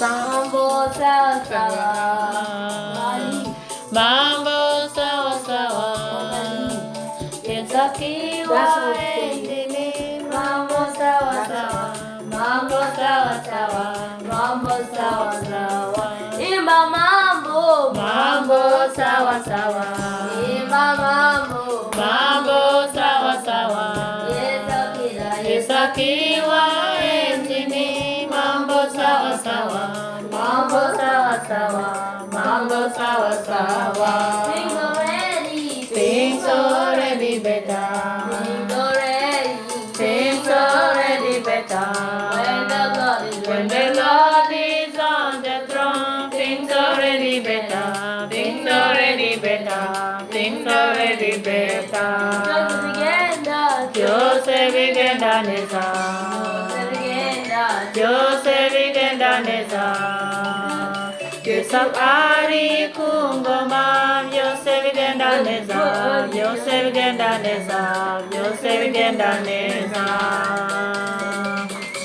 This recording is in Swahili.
Mambo sawa sawa. Mambo sawa sawa. Yesu akiwa endeni. Mambo sawa sawa. Mambo sawa sawa. Mambo sawa sawa. Imba mambo. Mambo sawa sawa. Imba mambo. Mambo sawa sawa. Yesu akiwa endeni. Mambo sawa sawa. Mambo sawa sawa. Mambo sawa sawa. Things already. Things already better. Things already. Things already better. When the Lord is on the throne, things already better. Things already better. Things already better. Joseph igenda neza. Joseph igenda neza. Joseph ari kungoma. Joseph igenda neza. Joseph igenda neza. Joseph igenda neza.